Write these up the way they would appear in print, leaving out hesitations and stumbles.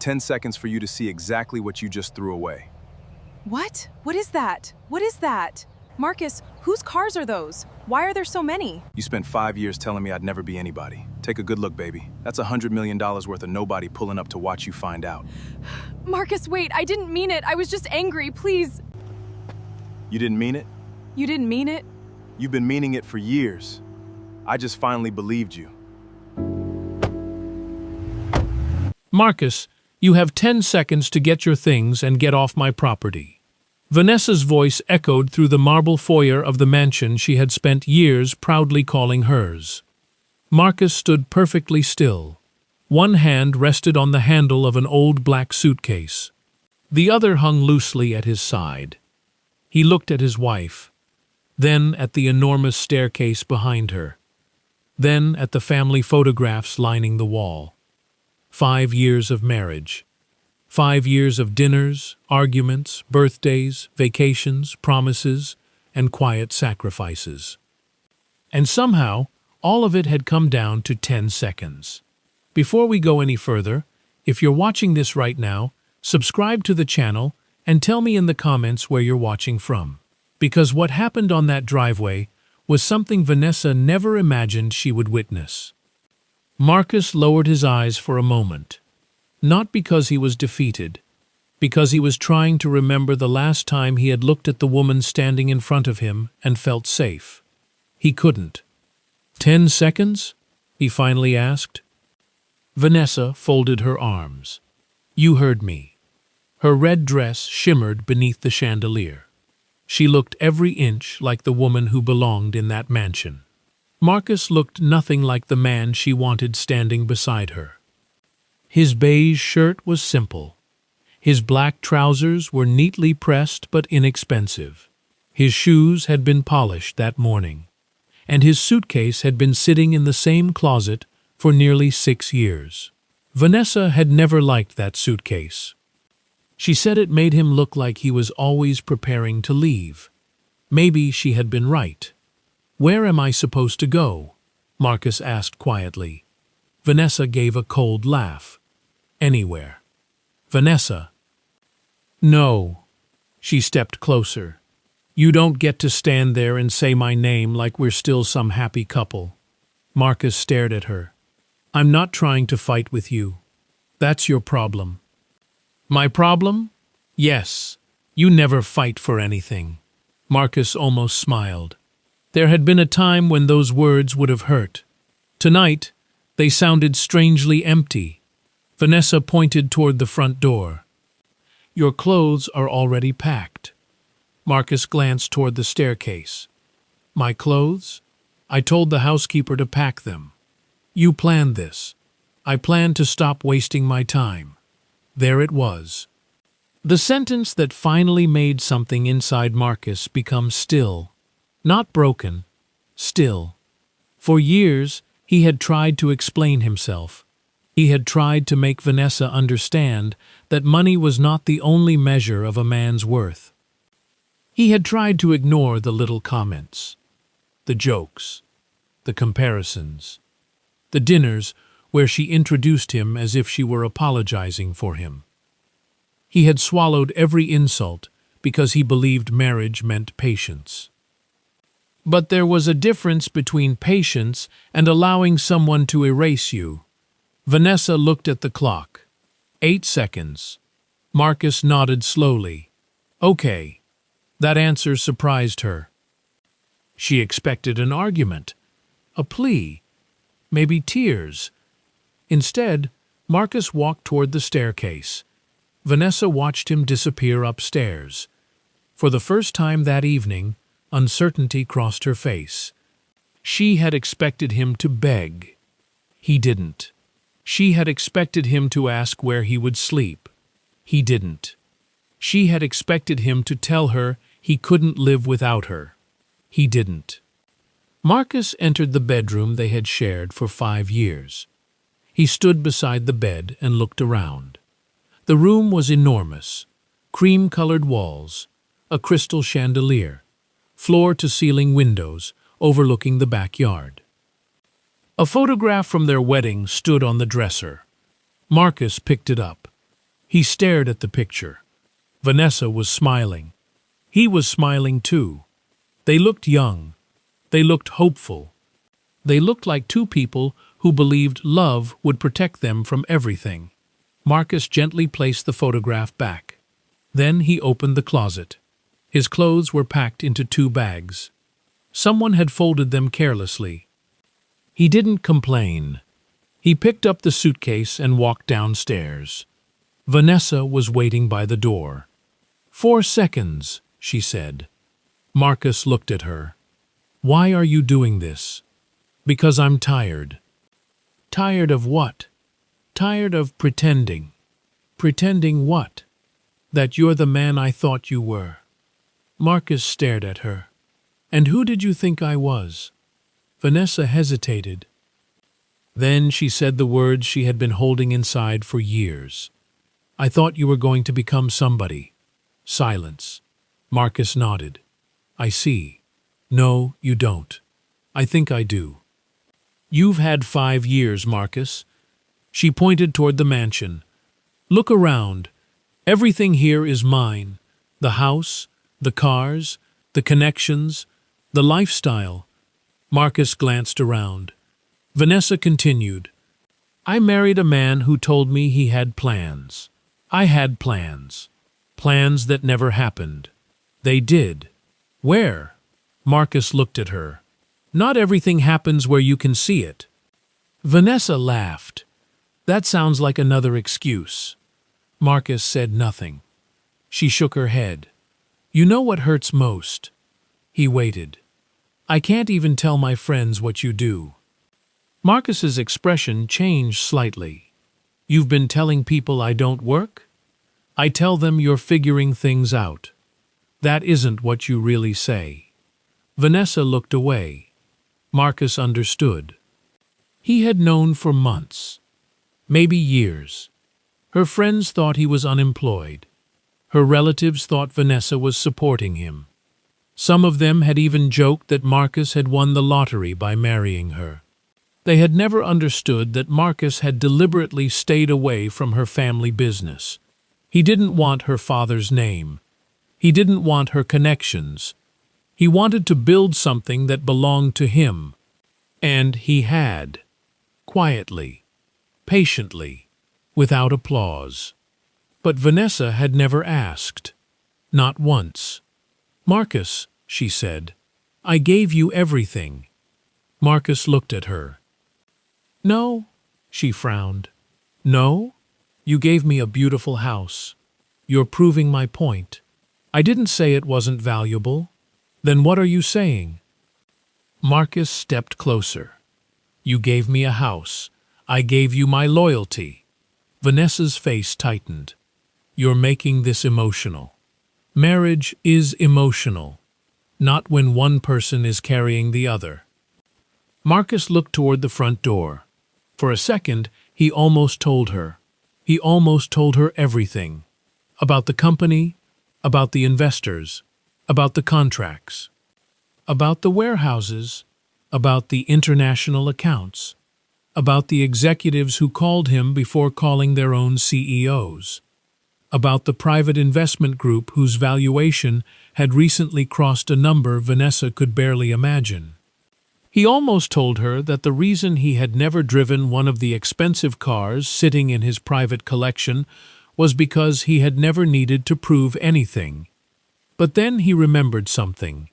10 seconds for you to see exactly what you just threw away. What? What is that? What is that? Marcus, whose cars are those? Why are there so many? You spent 5 years telling me I'd never be anybody. Take a good look, baby. That's $100 million worth of nobody pulling up to watch you find out. Marcus, wait, I didn't mean it. I was just angry, please. You didn't mean it? You didn't mean it? You've been meaning it for years. I just finally believed you. Marcus, you have 10 seconds to get your things and get off my property. Vanessa's voice echoed through the marble foyer of the mansion she had spent years proudly calling hers. Marcus stood perfectly still. One hand rested on the handle of an old black suitcase. The other hung loosely at his side. He looked at his wife, then at the enormous staircase behind her, then at the family photographs lining the wall. 5 years of marriage. 5 years of dinners, arguments, birthdays, vacations, promises, and quiet sacrifices. And somehow, all of it had come down to 10 seconds. Before we go any further, if you're watching this right now, subscribe to the channel and tell me in the comments where you're watching from. Because what happened on that driveway was something Vanessa never imagined she would witness. Marcus lowered his eyes for a moment. Not because he was defeated, because he was trying to remember the last time he had looked at the woman standing in front of him and felt safe. He couldn't. 10 seconds? He finally asked. Vanessa folded her arms. You heard me. Her red dress shimmered beneath the chandelier. She looked every inch like the woman who belonged in that mansion. Marcus looked nothing like the man she wanted standing beside her. His beige shirt was simple. His black trousers were neatly pressed but inexpensive. His shoes had been polished that morning, and his suitcase had been sitting in the same closet for nearly 6 years. Vanessa had never liked that suitcase. She said it made him look like he was always preparing to leave. Maybe she had been right. Where am I supposed to go? Marcus asked quietly. Vanessa gave a cold laugh. Anywhere. Vanessa. No. She stepped closer. You don't get to stand there and say my name like we're still some happy couple. Marcus stared at her. I'm not trying to fight with you. That's your problem. My problem? Yes. You never fight for anything. Marcus almost smiled. There had been a time when those words would have hurt. Tonight, they sounded strangely empty. Vanessa pointed toward the front door. Your clothes are already packed. Marcus glanced toward the staircase. My clothes? I told the housekeeper to pack them. You planned this. I planned to stop wasting my time. There it was. The sentence that finally made something inside Marcus become still. Not broken, still. For years, he had tried to explain himself. He had tried to make Vanessa understand that money was not the only measure of a man's worth. He had tried to ignore the little comments, the jokes, the comparisons, the dinners where she introduced him as if she were apologizing for him. He had swallowed every insult because he believed marriage meant patience. But there was a difference between patience and allowing someone to erase you. Vanessa looked at the clock. 8 seconds. Marcus nodded slowly. Okay. That answer surprised her. She expected an argument, a plea, maybe tears. Instead, Marcus walked toward the staircase. Vanessa watched him disappear upstairs. For the first time that evening, uncertainty crossed her face. She had expected him to beg. He didn't. She had expected him to ask where he would sleep. He didn't. She had expected him to tell her he couldn't live without her. He didn't. Marcus entered the bedroom they had shared for 5 years. He stood beside the bed and looked around. The room was enormous. Cream-colored walls, a crystal chandelier, floor-to-ceiling windows overlooking the backyard. A photograph from their wedding stood on the dresser. Marcus picked it up. He stared at the picture. Vanessa was smiling. He was smiling too. They looked young. They looked hopeful. They looked like two people who believed love would protect them from everything. Marcus gently placed the photograph back. Then he opened the closet. His clothes were packed into 2 bags. Someone had folded them carelessly. He didn't complain. He picked up the suitcase and walked downstairs. Vanessa was waiting by the door. 4 seconds, she said. Marcus looked at her. Why are you doing this? Because I'm tired. Tired of what? Tired of pretending. Pretending what? That you're the man I thought you were. Marcus stared at her. And who did you think I was? Vanessa hesitated. Then she said the words she had been holding inside for years. I thought you were going to become somebody. Silence. Marcus nodded. I see. No, you don't. I think I do. You've had 5 years, Marcus. She pointed toward the mansion. Look around. Everything here is mine. The house, the cars, the connections, the lifestyle. Marcus glanced around. Vanessa continued. I married a man who told me he had plans. I had plans. Plans that never happened. They did. Where? Marcus looked at her. Not everything happens where you can see it. Vanessa laughed. That sounds like another excuse. Marcus said nothing. She shook her head. You know what hurts most? He waited. I can't even tell my friends what you do. Marcus's expression changed slightly. You've been telling people I don't work? I tell them you're figuring things out. That isn't what you really say. Vanessa looked away. Marcus understood. He had known for months, maybe years. Her friends thought he was unemployed. Her relatives thought Vanessa was supporting him. Some of them had even joked that Marcus had won the lottery by marrying her. They had never understood that Marcus had deliberately stayed away from her family business. He didn't want her father's name. He didn't want her connections. He wanted to build something that belonged to him. And he had. Quietly. Patiently. Without applause. But Vanessa had never asked. Not once. Marcus, she said, I gave you everything. Marcus looked at her. No, she frowned. No? You gave me a beautiful house. You're proving my point. I didn't say it wasn't valuable. Then what are you saying? Marcus stepped closer. You gave me a house. I gave you my loyalty. Vanessa's face tightened. You're making this emotional. Marriage is emotional, not when one person is carrying the other. Marcus looked toward the front door. For a second, he almost told her. He almost told her everything. About the company, about the investors, about the contracts, about the warehouses, about the international accounts, about the executives who called him before calling their own CEOs, about the private investment group whose valuation had recently crossed a number Vanessa could barely imagine. He almost told her that the reason he had never driven one of the expensive cars sitting in his private collection was because he had never needed to prove anything. But then he remembered something.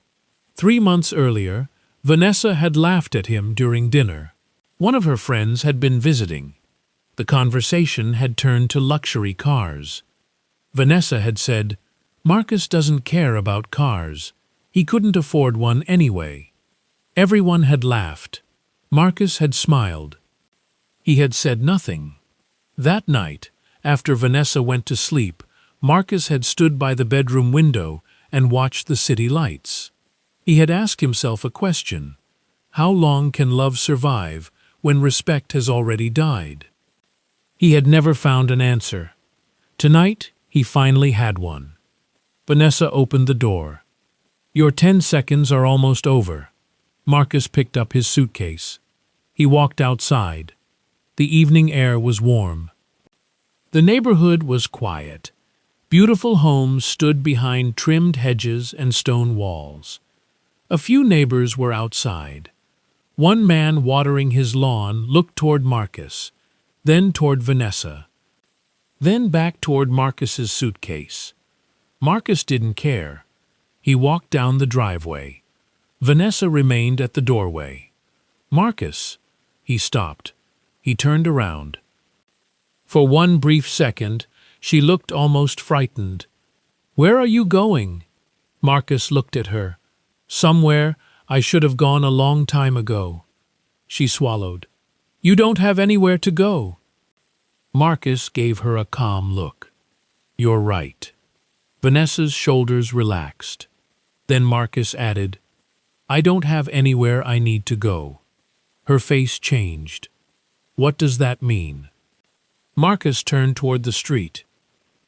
3 months earlier, Vanessa had laughed at him during dinner. One of her friends had been visiting. The conversation had turned to luxury cars. Vanessa had said, Marcus doesn't care about cars. He couldn't afford one anyway. Everyone had laughed. Marcus had smiled. He had said nothing. That night, after Vanessa went to sleep, Marcus had stood by the bedroom window and watched the city lights. He had asked himself a question. How long can love survive when respect has already died? He had never found an answer. Tonight, he finally had one. Vanessa opened the door. Your 10 seconds are almost over. Marcus picked up his suitcase. He walked outside. The evening air was warm. The neighborhood was quiet. Beautiful homes stood behind trimmed hedges and stone walls. A few neighbors were outside. One man watering his lawn looked toward Marcus, then toward Vanessa, then back toward Marcus's suitcase. Marcus didn't care. He walked down the driveway. Vanessa remained at the doorway. Marcus, he stopped. He turned around. For one brief second, she looked almost frightened. "Where are you going?" Marcus looked at her. "Somewhere I should have gone a long time ago." She swallowed. "You don't have anywhere to go." Marcus gave her a calm look. "You're right." Vanessa's shoulders relaxed. Then Marcus added, "I don't have anywhere I need to go." Her face changed. "What does that mean?" Marcus turned toward the street.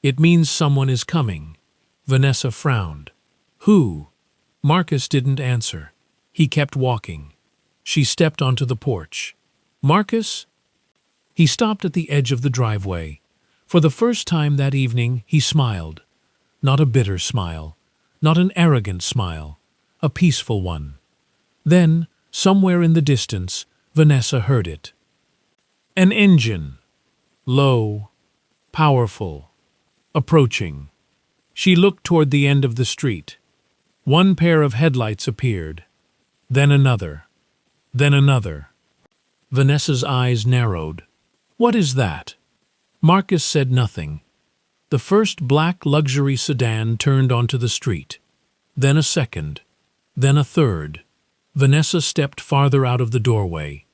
"It means someone is coming." Vanessa frowned. "Who?" Marcus didn't answer. He kept walking. She stepped onto the porch. "Marcus?" He stopped at the edge of the driveway. For the first time that evening, he smiled. Not a bitter smile, not an arrogant smile, a peaceful one. Then, somewhere in the distance, Vanessa heard it. An engine. Low, powerful, approaching. She looked toward the end of the street. One pair of headlights appeared. Then another. Then another. Vanessa's eyes narrowed. "What is that?" Marcus said nothing. The first black luxury sedan turned onto the street. Then a second. Then a third. Vanessa stepped farther out of the doorway.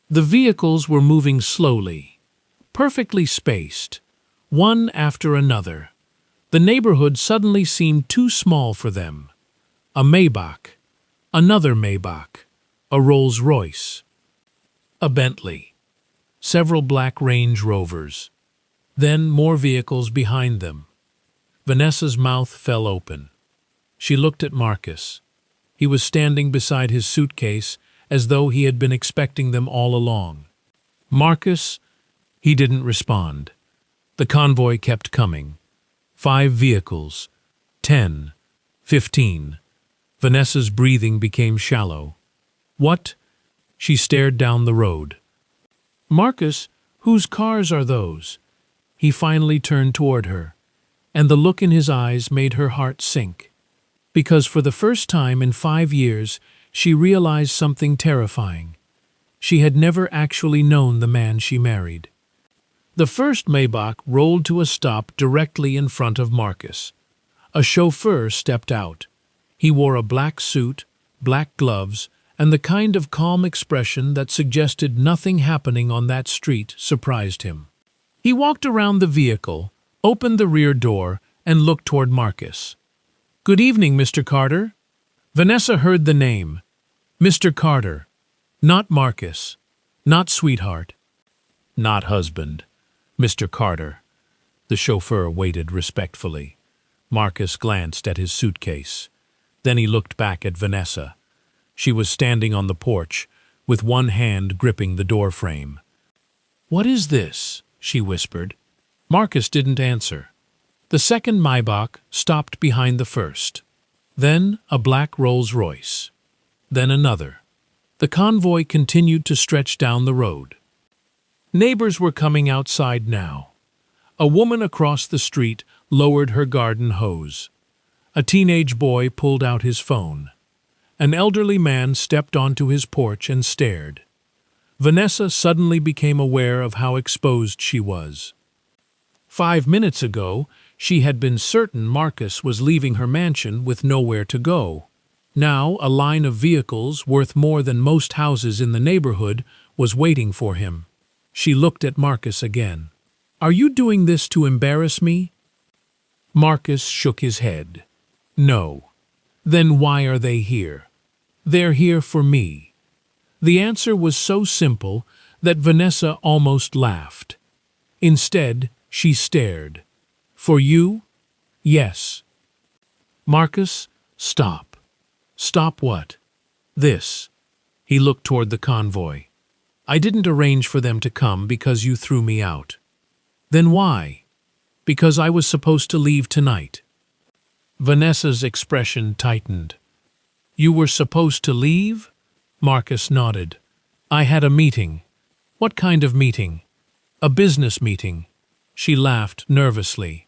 The vehicles were moving slowly, perfectly spaced, one after another. The neighborhood suddenly seemed too small for them. A Maybach, another Maybach, a Rolls-Royce, a Bentley, several black Range Rovers, then more vehicles behind them. Vanessa's mouth fell open. She looked at Marcus. He was standing beside his suitcase as though he had been expecting them all along. "Marcus?" He didn't respond. The convoy kept coming. 5 vehicles. 10. 15. Vanessa's breathing became shallow. "What?" She stared down the road. "Marcus, whose cars are those?" He finally turned toward her, and the look in his eyes made her heart sink. Because for the first time in 5 years, she realized something terrifying. She had never actually known the man she married. The first Maybach rolled to a stop directly in front of Marcus. A chauffeur stepped out. He wore a black suit, black gloves, and the kind of calm expression that suggested nothing happening on that street surprised him. He walked around the vehicle, opened the rear door, and looked toward Marcus. "Good evening, Mr. Carter." Vanessa heard the name. Mr. Carter. Not Marcus. Not sweetheart. Not husband. Mr. Carter. The chauffeur waited respectfully. Marcus glanced at his suitcase. Then he looked back at Vanessa. She was standing on the porch, with one hand gripping the doorframe. "What is this?" she whispered. Marcus didn't answer. The second Maybach stopped behind the first. Then a black Rolls-Royce. Then another. The convoy continued to stretch down the road. Neighbors were coming outside now. A woman across the street lowered her garden hose. A teenage boy pulled out his phone. An elderly man stepped onto his porch and stared. Vanessa suddenly became aware of how exposed she was. 5 minutes ago, she had been certain Marcus was leaving her mansion with nowhere to go. Now, a line of vehicles worth more than most houses in the neighborhood was waiting for him. She looked at Marcus again. "Are you doing this to embarrass me?" Marcus shook his head. "No." "Then why are they here?" "They're here for me." The answer was so simple that Vanessa almost laughed. Instead, she stared. "For you?" "Yes." "Marcus, stop." "Stop what?" "This." He looked toward the convoy. "I didn't arrange for them to come because you threw me out." Then why? Because I was supposed to leave tonight. Vanessa's expression tightened. You were supposed to leave? Marcus nodded. I had a meeting. What kind of meeting? A business meeting. She laughed nervously.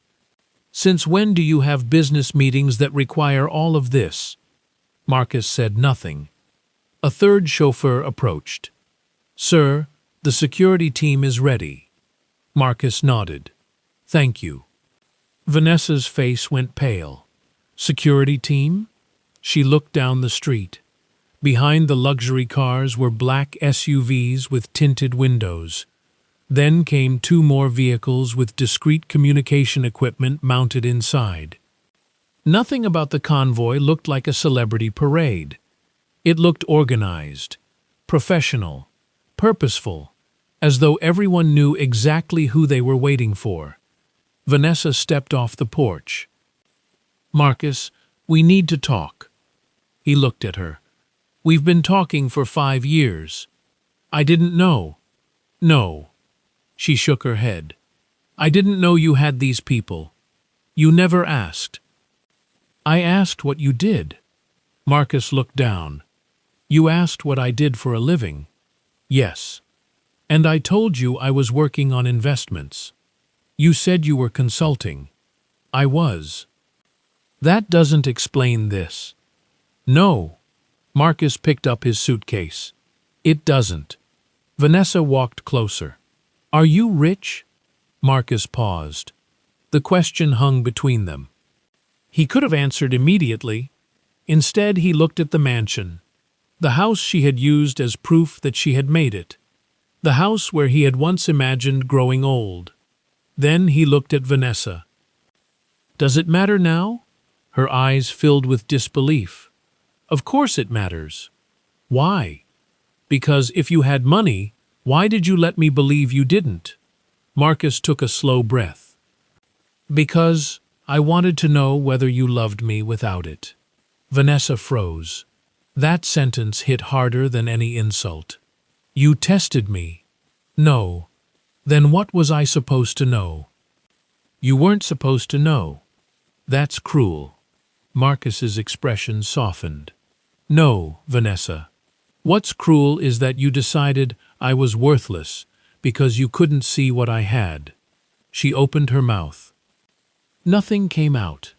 Since when do you have business meetings that require all of this? Marcus said nothing. A third chauffeur approached. Sir, the security team is ready. Marcus nodded. Thank you. Vanessa's face went pale. Security team? She looked down the street. Behind the luxury cars were black SUVs with tinted windows. Then came 2 more vehicles with discreet communication equipment mounted inside. Nothing about the convoy looked like a celebrity parade. It looked organized, professional, purposeful, as though everyone knew exactly who they were waiting for. Vanessa stepped off the porch. Marcus, we need to talk. He looked at her. We've been talking for 5 years. I didn't know. No. She shook her head. I didn't know you had these people. You never asked. I asked what you did. Marcus looked down. You asked what I did for a living. Yes. And I told you I was working on investments. You said you were consulting. I was. That doesn't explain this. No. Marcus picked up his suitcase. It doesn't. Vanessa walked closer. Are you rich? Marcus paused. The question hung between them. He could have answered immediately. Instead, he looked at the mansion, the house she had used as proof that she had made it, the house where he had once imagined growing old. Then he looked at Vanessa. Does it matter now? Her eyes filled with disbelief. Of course it matters. Why? Because if you had money, why did you let me believe you didn't? Marcus took a slow breath. Because I wanted to know whether you loved me without it. Vanessa froze. That sentence hit harder than any insult. You tested me. No. Then what was I supposed to know? You weren't supposed to know. That's cruel. Marcus's expression softened. No, Vanessa. What's cruel is that you decided I was worthless because you couldn't see what I had. She opened her mouth. Nothing came out.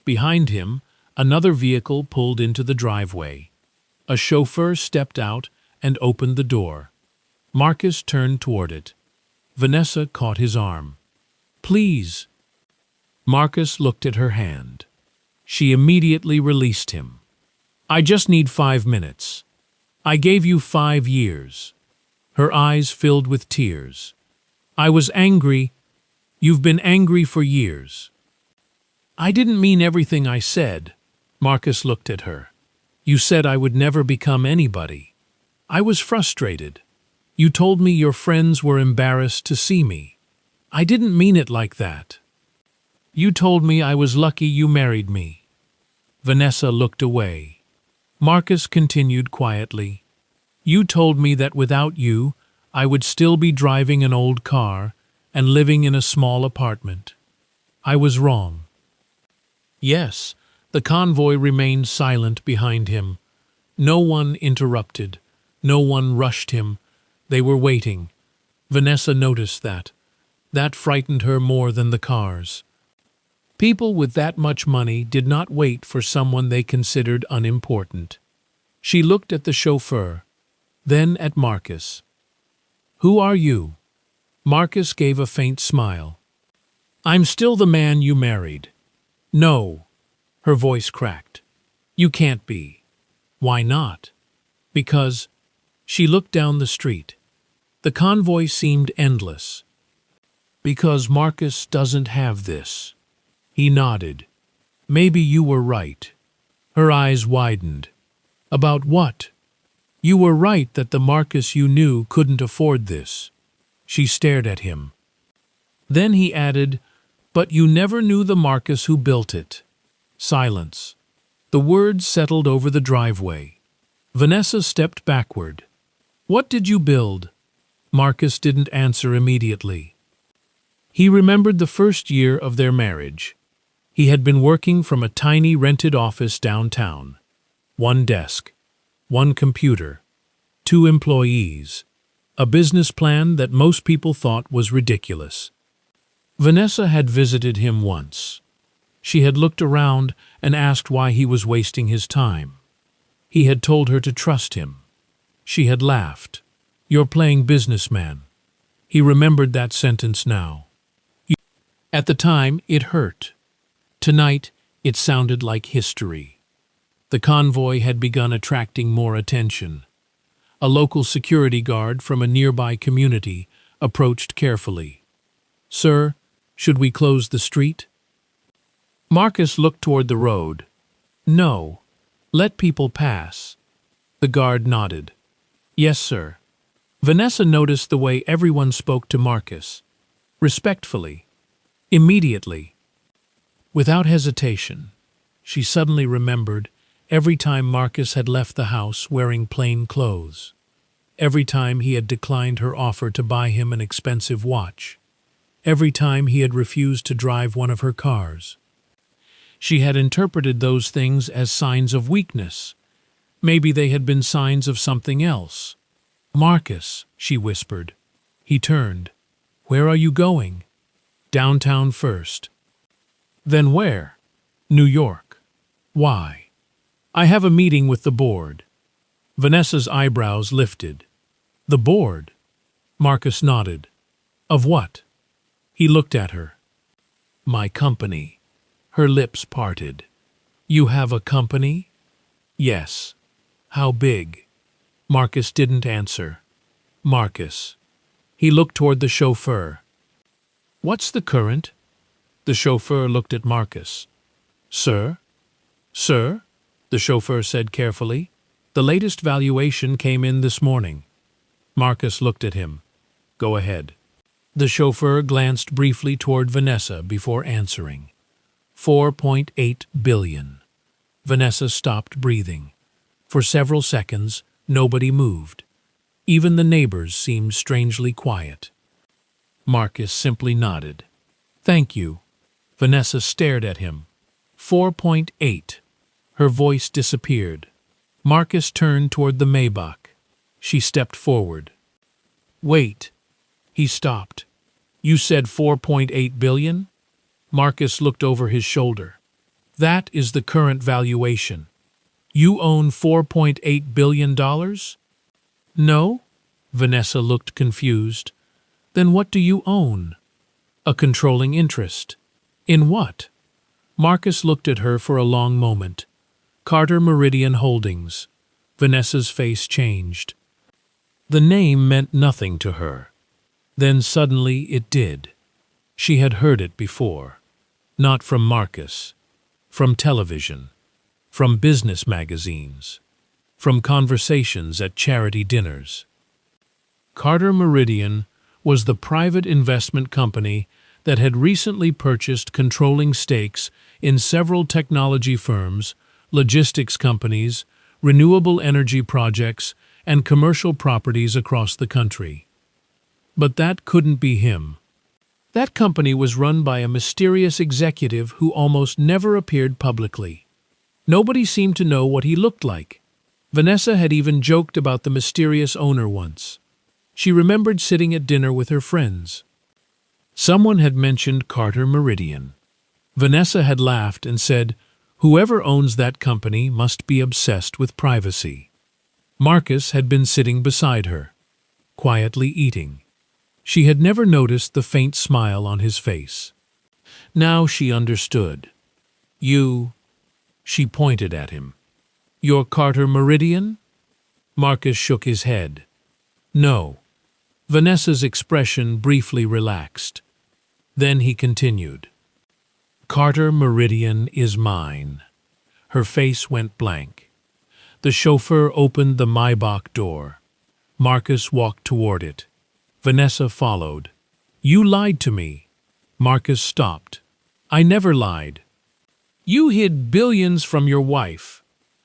Behind him, another vehicle pulled into the driveway. A chauffeur stepped out and opened the door. Marcus turned toward it. Vanessa caught his arm. Please. Marcus looked at her hand. She immediately released him. I just need 5 minutes. I gave you 5 years. Her eyes filled with tears. I was angry. You've been angry for years. I didn't mean everything I said. Marcus looked at her. You said I would never become anybody. I was frustrated. You told me your friends were embarrassed to see me. I didn't mean it like that. You told me I was lucky you married me. Vanessa looked away. Marcus continued quietly. You told me that without you, I would still be driving an old car and living in a small apartment. I was wrong. Yes, the convoy remained silent behind him. No one interrupted. No one rushed him. They were waiting. Vanessa noticed that. That frightened her more than the cars. People with that much money did not wait for someone they considered unimportant. She looked at the chauffeur, then at Marcus. Who are you? Marcus gave a faint smile. I'm still the man you married. No. Her voice cracked. You can't be. Why not? Because. She looked down the street. The convoy seemed endless. Because Marcus doesn't have this. He nodded. Maybe you were right. Her eyes widened. About what? You were right that the Marcus you knew couldn't afford this. She stared at him. Then he added, but you never knew the Marcus who built it. Silence. The words settled over the driveway. Vanessa stepped backward. What did you build? Marcus didn't answer immediately. He remembered the first year of their marriage. He had been working from a tiny rented office downtown. One desk, one computer, 2 employees, a business plan that most people thought was ridiculous. Vanessa had visited him once. She had looked around and asked why he was wasting his time. He had told her to trust him. She had laughed. "You're playing businessman." He remembered that sentence now. At the time, it hurt. Tonight, it sounded like history. The convoy had begun attracting more attention. A local security guard from a nearby community approached carefully. "Sir, should we close the street?" Marcus looked toward the road. "No, let people pass." The guard nodded. "Yes, sir." Vanessa noticed the way everyone spoke to Marcus. Respectfully. Immediately. Without hesitation. She suddenly remembered every time Marcus had left the house wearing plain clothes. Every time he had declined her offer to buy him an expensive watch. Every time he had refused to drive one of her cars. She had interpreted those things as signs of weakness. Maybe they had been signs of something else. "Marcus," she whispered. He turned. "Where are you going?" "Downtown first." "Then where?" "New York." "Why?" "I have a meeting with the board." Vanessa's eyebrows lifted. "The board?" Marcus nodded. "Of what?" He looked at her. "My company." Her lips parted. "You have a company?" "Yes." "How big?" Marcus didn't answer. "Marcus." He looked toward the chauffeur. "What's the current?" The chauffeur looked at Marcus. "Sir?" "Sir?" The chauffeur said carefully. "The latest valuation came in this morning." Marcus looked at him. "Go ahead." The chauffeur glanced briefly toward Vanessa before answering. 4.8 billion. Vanessa stopped breathing. For several seconds, nobody moved. Even the neighbors seemed strangely quiet. Marcus simply nodded. "Thank you." Vanessa stared at him. 4.8. Her voice disappeared. Marcus turned toward the Maybach. She stepped forward. "Wait." He stopped. "You said 4.8 billion?" Marcus looked over his shoulder. "That is the current valuation." "You own $4.8 billion? No?" Vanessa looked confused. "Then what do you own?" "A controlling interest." "In what?" Marcus looked at her for a long moment. "Carter Meridian Holdings." Vanessa's face changed. The name meant nothing to her. Then suddenly it did. She had heard it before. Not from Marcus. From television. From business magazines. From conversations at charity dinners. Carter Meridian was the private investment company that had recently purchased controlling stakes in several technology firms, logistics companies, renewable energy projects, and commercial properties across the country. But that couldn't be him. That company was run by a mysterious executive who almost never appeared publicly. Nobody seemed to know what he looked like. Vanessa had even joked about the mysterious owner once. She remembered sitting at dinner with her friends. Someone had mentioned Carter Meridian. Vanessa had laughed and said, "Whoever owns that company must be obsessed with privacy." Marcus had been sitting beside her, quietly eating. She had never noticed the faint smile on his face. Now she understood. "You..." She pointed at him. "You're Carter Meridian?" Marcus shook his head. "No." Vanessa's expression briefly relaxed. Then he continued. "Carter Meridian is mine." Her face went blank. The chauffeur opened the Maybach door. Marcus walked toward it. Vanessa followed. "You lied to me." Marcus stopped. "I never lied." "You hid billions from your wife.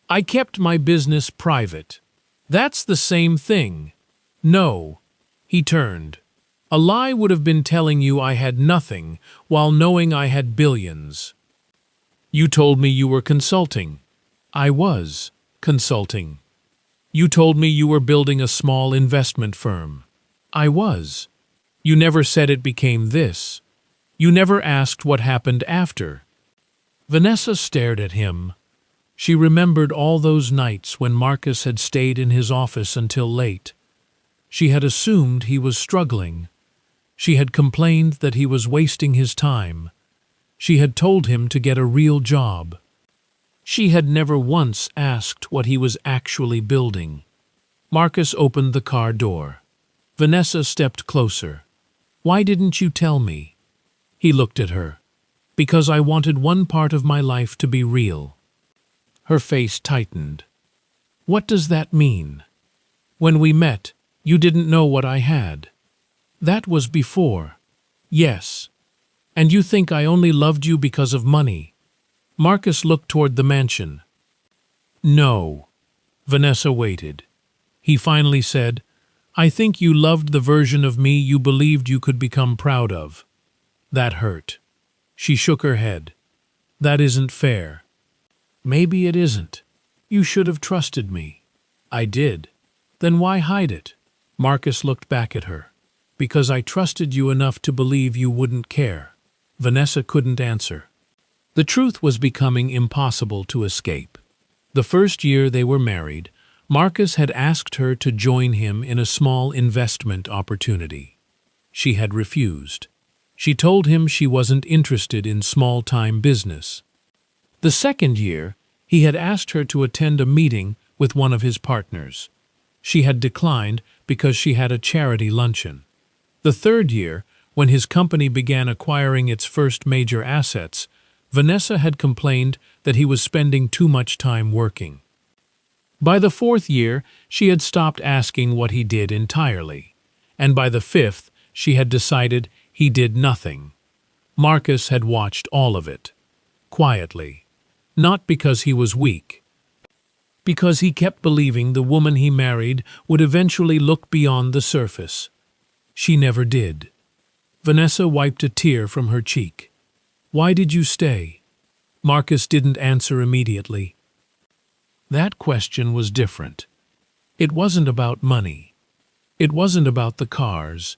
I kept my business private." "That's the same thing." "No." He turned. A lie would have been telling you I had nothing while knowing I had billions. You told me you were consulting. I was consulting. You told me you were building a small investment firm. I was. You never said it became this. You never asked what happened after. Vanessa stared at him. She remembered all those nights when Marcus had stayed in his office until late. She had assumed he was struggling. She had complained that he was wasting his time. She had told him to get a real job. She had never once asked what he was actually building. Marcus opened the car door. Vanessa stepped closer. "Why didn't you tell me?" He looked at her. "Because I wanted one part of my life to be real." Her face tightened. "What does that mean? When we met, you didn't know what I had. That was before." "Yes. And you think I only loved you because of money." Marcus looked toward the mansion. "No." Vanessa waited. He finally said, "I think you loved the version of me you believed you could become proud of." That hurt. She shook her head. "That isn't fair." "Maybe it isn't. You should have trusted me." "I did." "Then why hide it?" Marcus looked back at her. "Because I trusted you enough to believe you wouldn't care." Vanessa couldn't answer. The truth was becoming impossible to escape. The first year they were married, Marcus had asked her to join him in a small investment opportunity. She had refused. She told him she wasn't interested in small-time business. The second year, he had asked her to attend a meeting with one of his partners. She had declined because she had a charity luncheon. The third year, when his company began acquiring its first major assets, Vanessa had complained that he was spending too much time working. By the fourth year, she had stopped asking what he did entirely, and by the fifth, she had decided he did nothing. Marcus had watched all of it, quietly, not because he was weak, because he kept believing the woman he married would eventually look beyond the surface. She never did. Vanessa wiped a tear from her cheek. "Why did you stay?" Marcus didn't answer immediately. That question was different. It wasn't about money. It wasn't about the cars.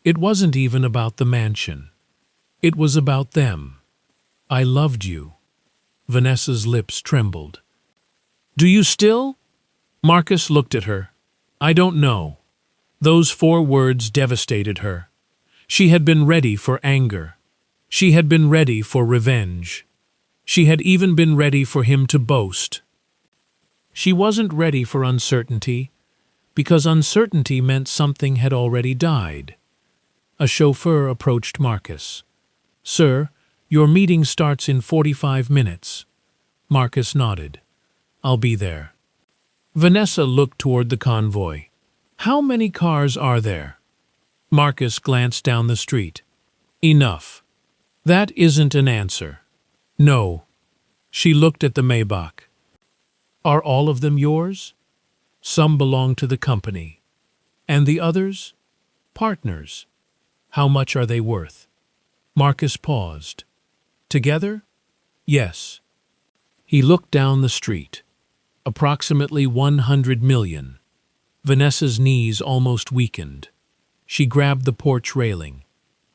It wasn't even about the mansion. It was about them. "I loved you." Vanessa's lips trembled. "Do you still?" Marcus looked at her. "I don't know." Those 4 words devastated her. She had been ready for anger. She had been ready for revenge. She had even been ready for him to boast. She wasn't ready for uncertainty, because uncertainty meant something had already died. A chauffeur approached Marcus. "Sir, your meeting starts in 45 minutes. Marcus nodded. "I'll be there." Vanessa looked toward the convoy. "How many cars are there?" Marcus glanced down the street. "Enough." "That isn't an answer." "No." She looked at the Maybach. "Are all of them yours?" "Some belong to the company." "And the others?" "Partners." "How much are they worth?" Marcus paused. "Together?" "Yes." He looked down the street. Approximately 100 million. Vanessa's knees almost weakened. She grabbed the porch railing.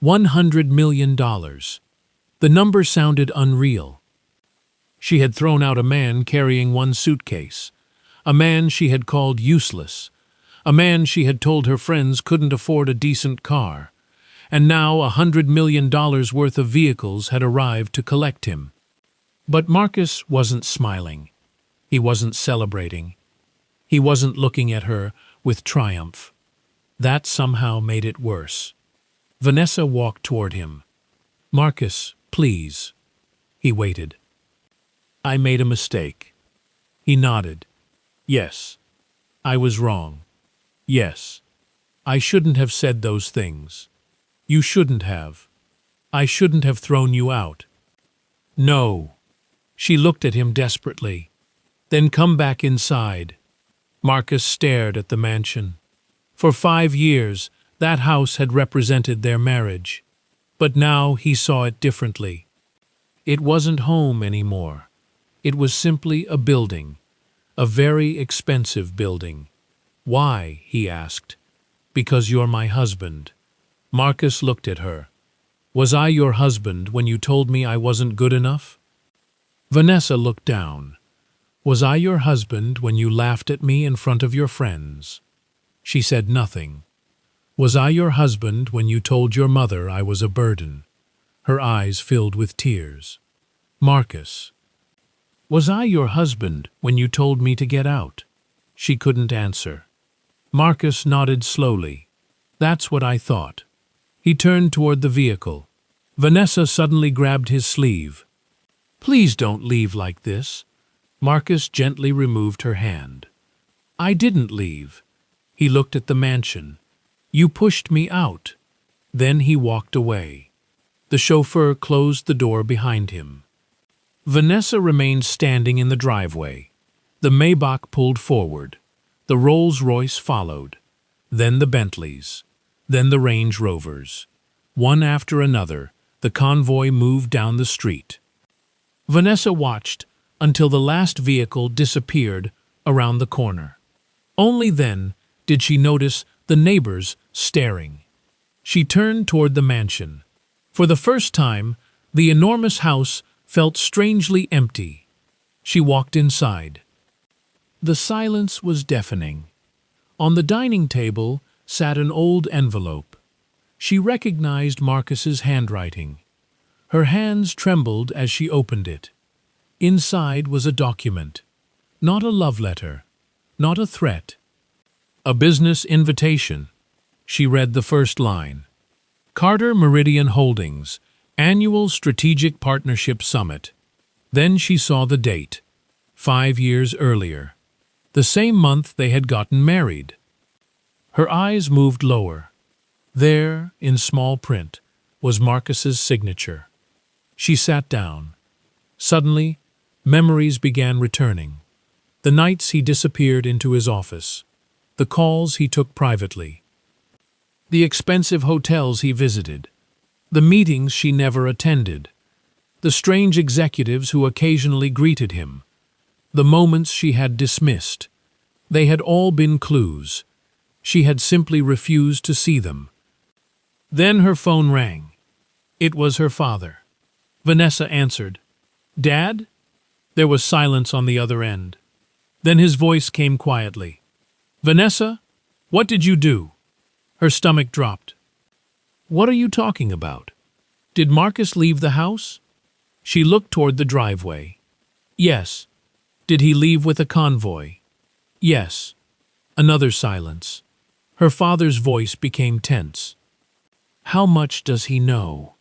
$100 million. The number sounded unreal. She had thrown out a man carrying 1 suitcase. A man she had called useless. A man she had told her friends couldn't afford a decent car. And now $100 million worth of vehicles had arrived to collect him. But Marcus wasn't smiling. He wasn't celebrating. He wasn't looking at her with triumph. That somehow made it worse. Vanessa walked toward him. "Marcus, please." He waited. "I made a mistake." He nodded. "Yes. I was wrong. Yes. I shouldn't have said those things. You shouldn't have. I shouldn't have thrown you out." "No." She looked at him desperately. "Then come back inside." Marcus stared at the mansion. For 5 years, That house had represented their marriage. But now he saw it differently. It wasn't home anymore. It was simply a building, a very expensive building. Why? He asked. Because you're my husband. Marcus looked at her. Was I your husband when you told me I wasn't good enough? Vanessa looked down. Was I your husband when you laughed at me in front of your friends? She said nothing. Was I your husband when you told your mother I was a burden? Her eyes filled with tears. Marcus. Was I your husband when you told me to get out? She couldn't answer. Marcus nodded slowly. That's what I thought. He turned toward the vehicle. Vanessa suddenly grabbed his sleeve. Please don't leave like this. Marcus gently removed her hand. I didn't leave. He looked at the mansion. You pushed me out. Then he walked away. The chauffeur closed the door behind him. Vanessa remained standing in the driveway. The Maybach pulled forward. The Rolls-Royce followed. Then the Bentleys. Then the Range Rovers. One after another, the convoy moved down the street. Vanessa watched until the last vehicle disappeared around the corner. Only then did she notice the neighbors staring. She turned toward the mansion. For the first time, the enormous house felt strangely empty. She walked inside. The silence was deafening. On the dining table sat an old envelope. She recognized Marcus's handwriting. Her hands trembled as she opened it. Inside was a document. Not a love letter. Not a threat. A business invitation. She read the first line. Carter Meridian Holdings, Annual Strategic Partnership Summit. Then she saw the date. 5 years earlier. The same month they had gotten married. Her eyes moved lower. There, in small print, was Marcus's signature. She sat down. Suddenly, memories began returning. The nights he disappeared into his office. The calls he took privately. The expensive hotels he visited. The meetings she never attended. The strange executives who occasionally greeted him. The moments she had dismissed. They had all been clues. She had simply refused to see them. Then her phone rang. It was her father. Vanessa answered. Dad? There was silence on the other end. Then his voice came quietly. Vanessa, what did you do? Her stomach dropped. What are you talking about? Did Marcus leave the house? She looked toward the driveway. Yes. Did he leave with a convoy? Yes. Another silence. Her father's voice became tense. How much does he know?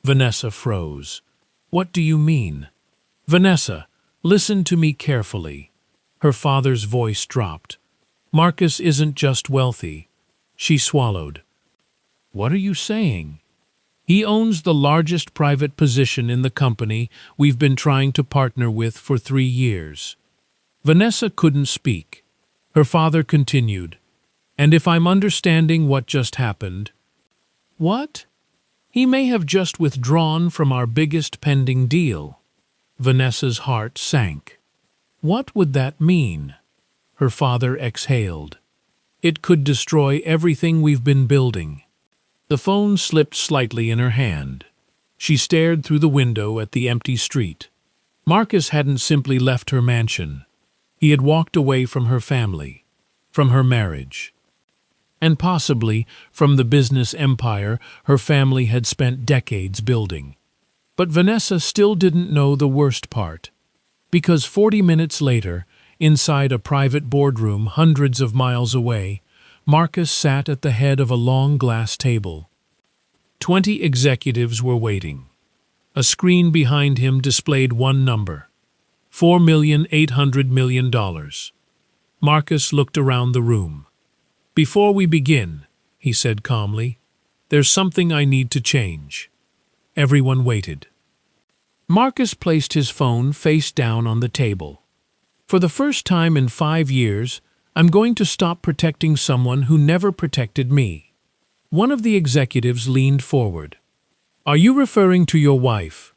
Vanessa froze. What do you mean? Vanessa, listen to me carefully. Her father's voice dropped. Marcus isn't just wealthy. She swallowed. What are you saying? He owns the largest private position in the company we've been trying to partner with for 3 years. Vanessa couldn't speak. Her father continued. And if I'm understanding what just happened... What? He may have just withdrawn from our biggest pending deal. Vanessa's heart sank. What would that mean? Her father exhaled. It could destroy everything we've been building. The phone slipped slightly in her hand. She stared through the window at the empty street. Marcus hadn't simply left her mansion. He had walked away from her family, from her marriage, and possibly from the business empire her family had spent decades building. But Vanessa still didn't know the worst part, because 40 minutes later, inside a private boardroom hundreds of miles away, Marcus sat at the head of a long glass table. 20 executives were waiting. A screen behind him displayed one number, $4,800,000,000. Marcus looked around the room. Before we begin, he said calmly, there's something I need to change. Everyone waited. Marcus placed his phone face down on the table. For the first time in 5 years, I'm going to stop protecting someone who never protected me. One of the executives leaned forward. "Are you referring to your wife?"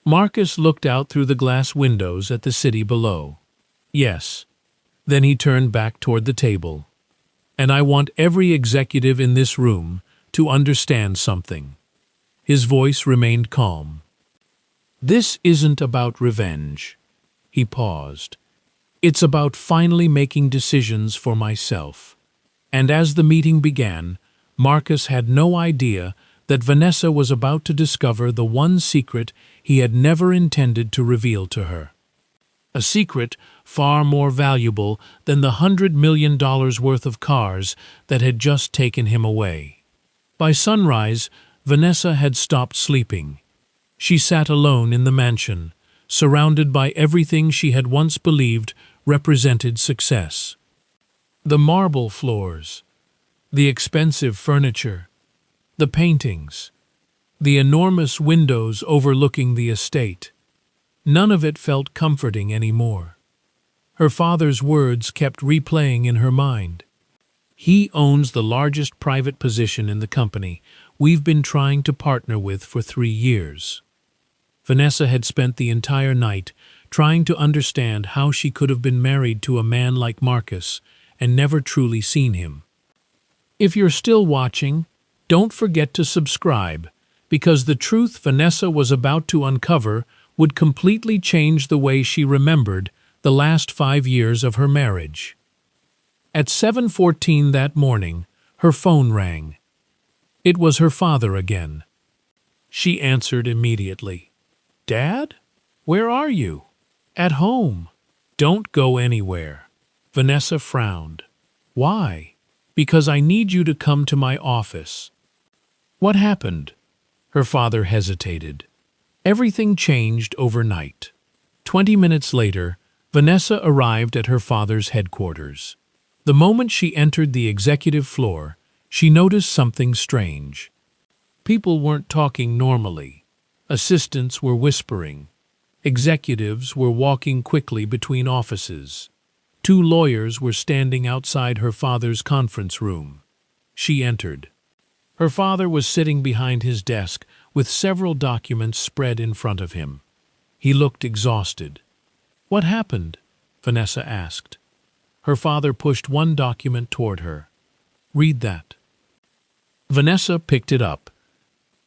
Marcus looked out through the glass windows at the city below. "Yes." Then he turned back toward the table. "And I want every executive in this room to understand something." His voice remained calm. "This isn't about revenge." He paused. "It's about finally making decisions for myself." And as the meeting began, Marcus had no idea that Vanessa was about to discover the one secret he had never intended to reveal to her. A secret far more valuable than the $100 million worth of cars that had just taken him away. By sunrise, Vanessa had stopped sleeping. She sat alone in the mansion, surrounded by everything she had once believed represented success. The marble floors, the expensive furniture, the paintings, the enormous windows overlooking the estate. None of it felt comforting anymore. Her father's words kept replaying in her mind. "He owns the largest private position in the company we've been trying to partner with for 3 years." Vanessa had spent the entire night trying to understand how she could have been married to a man like Marcus and never truly seen him. If you're still watching, don't forget to subscribe, because the truth Vanessa was about to uncover would completely change the way she remembered the last 5 years of her marriage. At 7:14 that morning, her phone rang. It was her father again. She answered immediately. "Dad? Where are you?" "At home." "Don't go anywhere." Vanessa frowned. "Why?" "Because I need you to come to my office." "What happened?" Her father hesitated. Everything changed overnight. 20 minutes later, Vanessa arrived at her father's headquarters. The moment she entered the executive floor, she noticed something strange. People weren't talking normally. Assistants were whispering. Executives were walking quickly between offices. 2 lawyers were standing outside her father's conference room. She entered. Her father was sitting behind his desk with several documents spread in front of him. He looked exhausted. "What happened?" Vanessa asked. Her father pushed one document toward her. "Read that." Vanessa picked it up.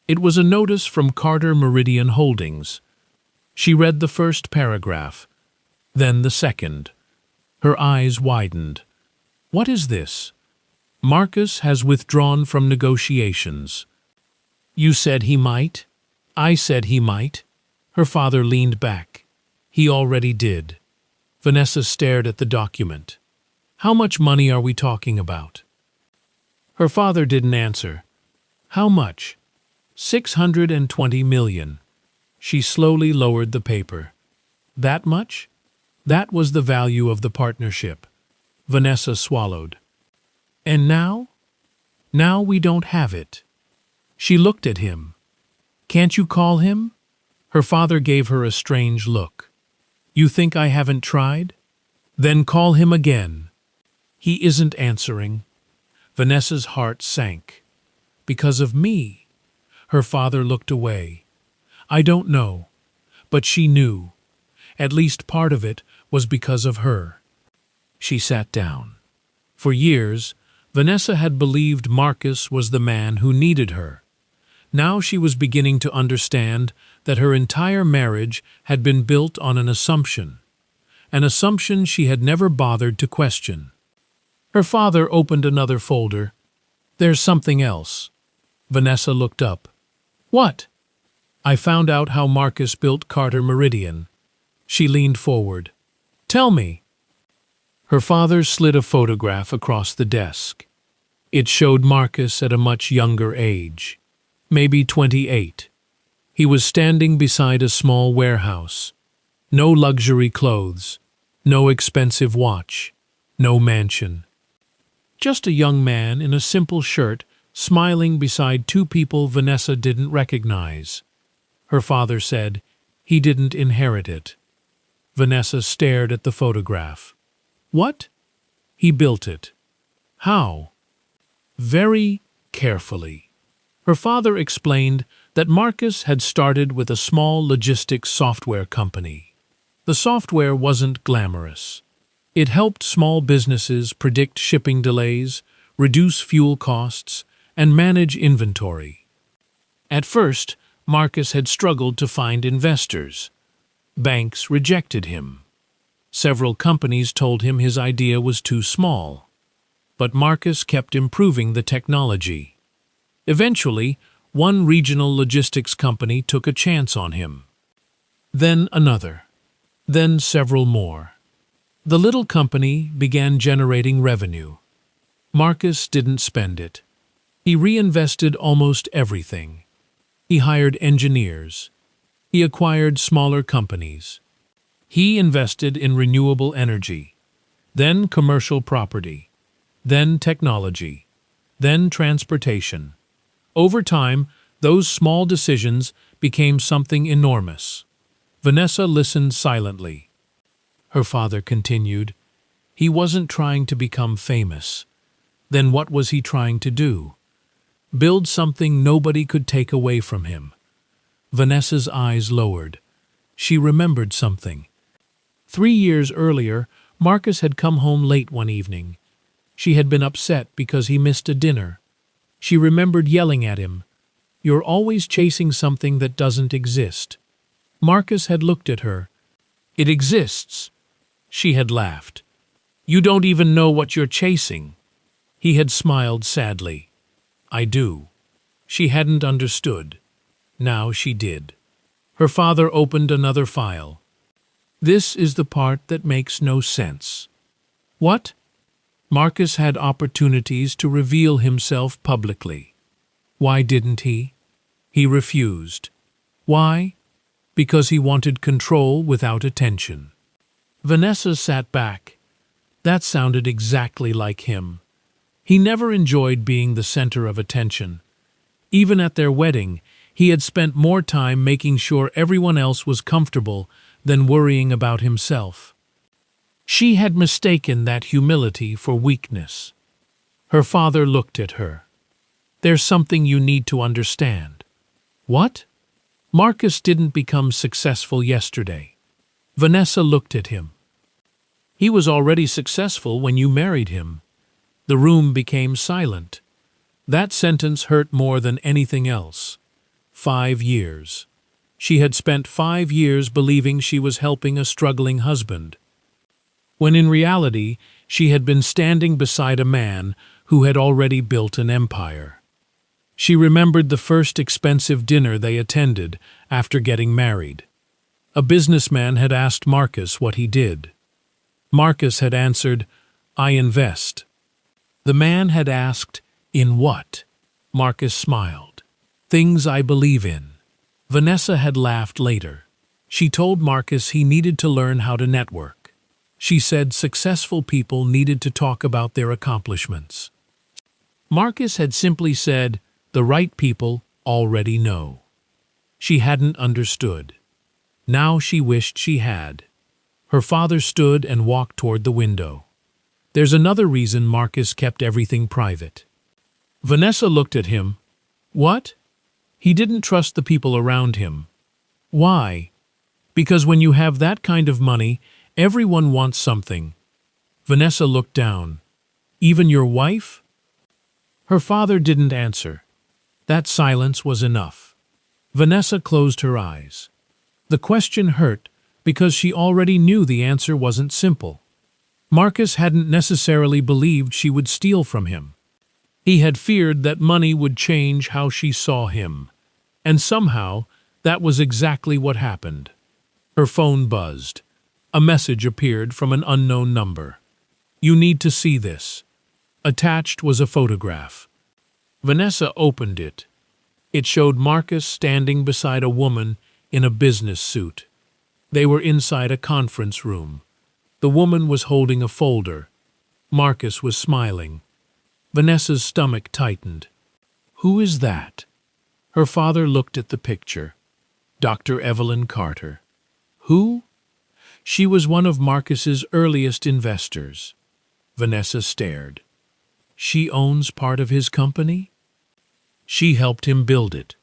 It was a notice from Carter Meridian Holdings. She read the first paragraph, then the second. Her eyes widened. "What is this?" "Marcus has withdrawn from negotiations." "You said he might?" "I said he might." Her father leaned back. "He already did." Vanessa stared at the document. "How much money are we talking about?" Her father didn't answer. "How much?" $620 million. She slowly lowered the paper. "That much?" "That was the value of the partnership." Vanessa swallowed. "And now?" "Now we don't have it." She looked at him. "Can't you call him?" Her father gave her a strange look. "You think I haven't tried?" "Then call him again." "He isn't answering." Vanessa's heart sank. "Because of me." Her father looked away. "I don't know." But she knew. At least part of it was because of her. She sat down. For years, Vanessa had believed Marcus was the man who needed her. Now she was beginning to understand that her entire marriage had been built on an assumption she had never bothered to question. Her father opened another folder. "There's something else." Vanessa looked up. "What?" "I found out how Marcus built Carter Meridian." She leaned forward. "Tell me." Her father slid a photograph across the desk. It showed Marcus at a much younger age, maybe 28. He was standing beside a small warehouse. No luxury clothes, no expensive watch, no mansion. Just a young man in a simple shirt smiling beside 2 people Vanessa didn't recognize. Her father said he didn't inherit it. Vanessa stared at the photograph. "What?" "He built it." "How?" "Very carefully. Her father explained that Marcus had started with a small logistics software company. The software wasn't glamorous. It helped small businesses predict shipping delays, reduce fuel costs, and manage inventory. At first, Marcus had struggled to find investors. Banks rejected him. Several companies told him his idea was too small. But Marcus kept improving the technology. Eventually, one regional logistics company took a chance on him. Then another. Then several more. The little company began generating revenue. Marcus didn't spend it. He reinvested almost everything. He hired engineers. He acquired smaller companies. He invested in renewable energy, then commercial property, then technology, then transportation. Over time, those small decisions became something enormous. Vanessa listened silently. Her father continued, "He wasn't trying to become famous. Then what was he trying to do? Build something nobody could take away from him." Vanessa's eyes lowered. She remembered something. 3 years earlier, Marcus had come home late one evening. She had been upset because he missed a dinner. She remembered yelling at him, "You're always chasing something that doesn't exist." Marcus had looked at her. "It exists." She had laughed. "You don't even know what you're chasing." He had smiled sadly. "I do." She hadn't understood. Now she did. Her father opened another file. "This is the part that makes no sense." "What?" Marcus had opportunities to reveal himself publicly. Why didn't he? He refused. Why? Because he wanted control without attention. Vanessa sat back. That sounded exactly like him. He never enjoyed being the center of attention. Even at their wedding, he had spent more time making sure everyone else was comfortable than worrying about himself. She had mistaken that humility for weakness. Her father looked at her. "There's something you need to understand." "What?" Marcus didn't become successful yesterday. Vanessa looked at him. "He was already successful when you married him." The room became silent. That sentence hurt more than anything else. 5 years. She had spent 5 years believing she was helping a struggling husband, when in reality she had been standing beside a man who had already built an empire. She remembered the first expensive dinner they attended after getting married. A businessman had asked Marcus what he did. Marcus had answered, "I invest." The man had asked, "In what?" Marcus smiled. "Things I believe in." Vanessa had laughed later. She told Marcus he needed to learn how to network. She said successful people needed to talk about their accomplishments. Marcus had simply said, "The right people already know." She hadn't understood. Now she wished she had. Her father stood and walked toward the window. "There's another reason Marcus kept everything private." Vanessa looked at him. "What?" He didn't trust the people around him. "Why?" "Because when you have that kind of money, everyone wants something." Vanessa looked down. "Even your wife?" Her father didn't answer. That silence was enough. Vanessa closed her eyes. The question hurt because she already knew the answer wasn't simple. Marcus hadn't necessarily believed she would steal from him. He had feared that money would change how she saw him. And somehow, that was exactly what happened. Her phone buzzed. A message appeared from an unknown number. "You need to see this." Attached was a photograph. Vanessa opened it. It showed Marcus standing beside a woman in a business suit. They were inside a conference room. The woman was holding a folder. Marcus was smiling. Vanessa's stomach tightened. "Who is that?" Her father looked at the picture. Dr. Evelyn Carter. Who? She was one of Marcus's earliest investors. Vanessa stared. "She owns part of his company?" She helped him build it.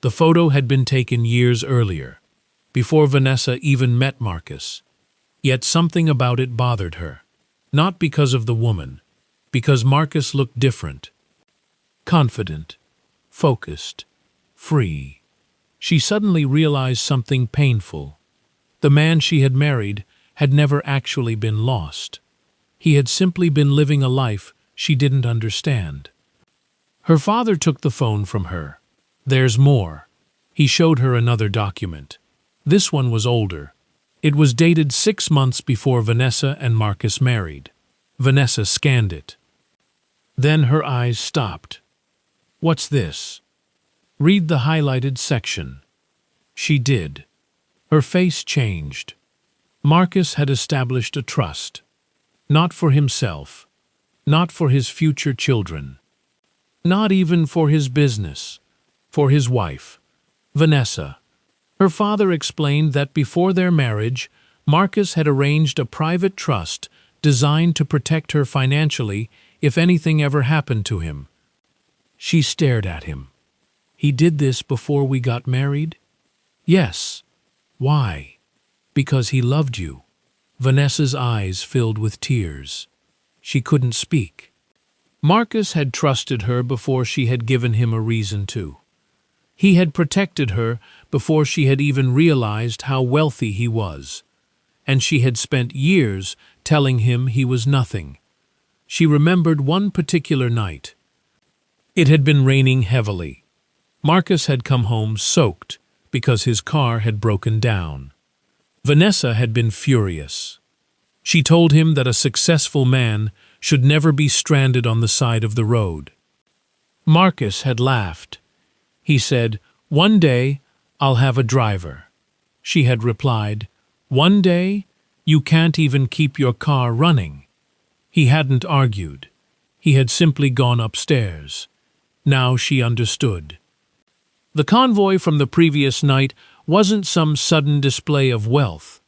The photo had been taken years earlier, before Vanessa even met Marcus. Yet something about it bothered her. Not because of the woman, because Marcus looked different. Confident, focused, free. She suddenly realized something painful. The man she had married had never actually been lost. He had simply been living a life she didn't understand. Her father took the phone from her. There's more. He showed her another document. This one was older. It was dated 6 months before Vanessa and Marcus married. Vanessa scanned it. Then her eyes stopped. What's this? Read the highlighted section. She did. Her face changed. Marcus had established a trust. Not for himself. Not for his future children. Not even for his business. For his wife, Vanessa. Her father explained that before their marriage, Marcus had arranged a private trust designed to protect her financially if anything ever happened to him. She stared at him. He did this before we got married? Yes. Why? Because he loved you. Vanessa's eyes filled with tears. She couldn't speak. Marcus had trusted her before she had given him a reason to. He had protected her before she had even realized how wealthy he was, and she had spent years telling him he was nothing. She remembered one particular night. It had been raining heavily. Marcus had come home soaked because his car had broken down. Vanessa had been furious. She told him that a successful man should never be stranded on the side of the road. Marcus had laughed. He said, "One day, I'll have a driver." She had replied, "One day, you can't even keep your car running." He hadn't argued. He had simply gone upstairs. Now she understood. The convoy from the previous night wasn't some sudden display of wealth.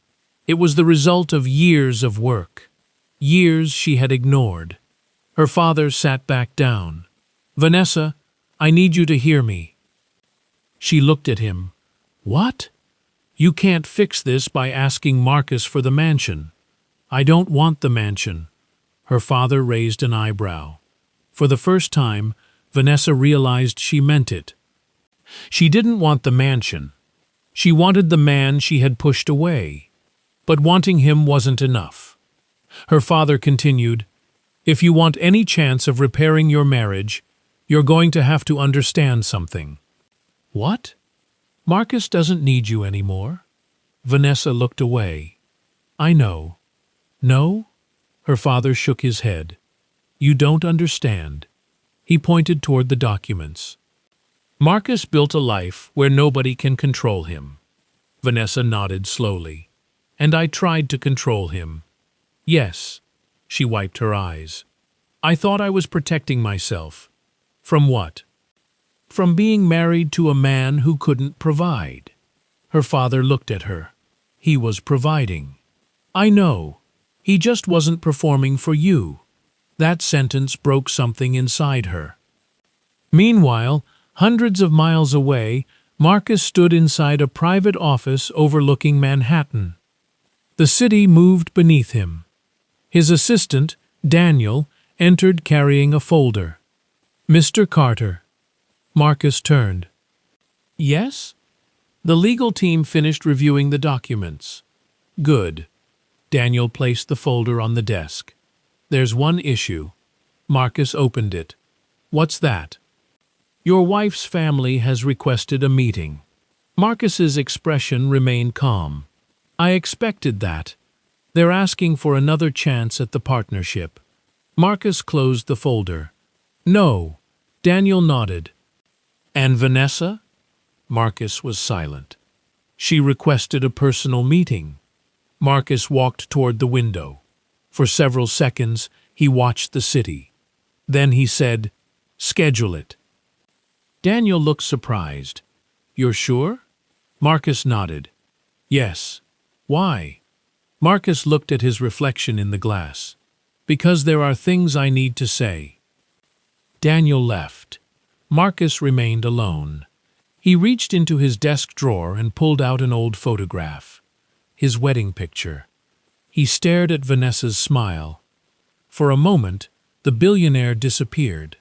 It was the result of years of work. Years she had ignored. Her father sat back down. "Vanessa, I need you to hear me." She looked at him. "What? You can't fix this by asking Marcus for the mansion." "I don't want the mansion." Her father raised an eyebrow. For the first time, Vanessa realized she meant it. She didn't want the mansion. She wanted the man she had pushed away. But wanting him wasn't enough. Her father continued, "If you want any chance of repairing your marriage, you're going to have to understand something." "What?" "Marcus doesn't need you anymore." Vanessa looked away. "I know." "No?" Her father shook his head. "You don't understand." He pointed toward the documents. "Marcus built a life where nobody can control him." Vanessa nodded slowly. "And I tried to control him." "Yes." She wiped her eyes. "I thought I was protecting myself." "From what?" "From being married to a man who couldn't provide." Her father looked at her. "He was providing." "I know. He just wasn't performing for you." That sentence broke something inside her. Meanwhile, hundreds of miles away, Marcus stood inside a private office overlooking Manhattan. The city moved beneath him. His assistant, Daniel, entered carrying a folder. "Mr. Carter." Marcus turned. "Yes?" The legal team finished reviewing the documents. "Good." Daniel placed the folder on the desk. "There's one issue." Marcus opened it. "What's that?" "Your wife's family has requested a meeting." Marcus's expression remained calm. "I expected that. They're asking for another chance at the partnership." Marcus closed the folder. "No." Daniel nodded. "And Vanessa?" Marcus was silent. "She requested a personal meeting." Marcus walked toward the window. For several seconds, he watched the city. Then he said, "Schedule it." Daniel looked surprised. "You're sure?" Marcus nodded. "Yes." "Why?" Marcus looked at his reflection in the glass. "Because there are things I need to say." Daniel left. Marcus remained alone. He reached into his desk drawer and pulled out an old photograph. His wedding picture. He stared at Vanessa's smile. For a moment, the billionaire disappeared.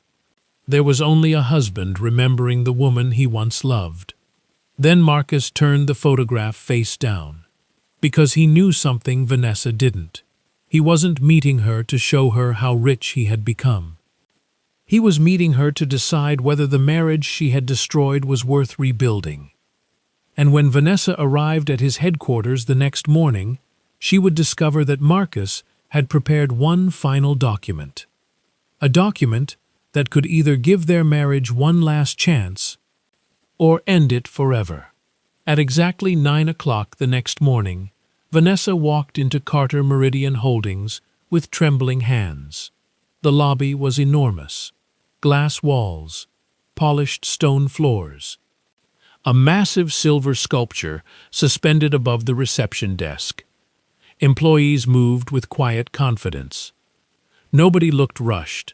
There was only a husband remembering the woman he once loved. Then Marcus turned the photograph face down. Because he knew something Vanessa didn't. He wasn't meeting her to show her how rich he had become. He was meeting her to decide whether the marriage she had destroyed was worth rebuilding. And when Vanessa arrived at his headquarters the next morning, she would discover that Marcus had prepared one final document. A document that could either give their marriage one last chance or end it forever. At exactly 9 o'clock the next morning, Vanessa walked into Carter Meridian Holdings with trembling hands. The lobby was enormous. Glass walls, polished stone floors. A massive silver sculpture suspended above the reception desk. Employees moved with quiet confidence. Nobody looked rushed.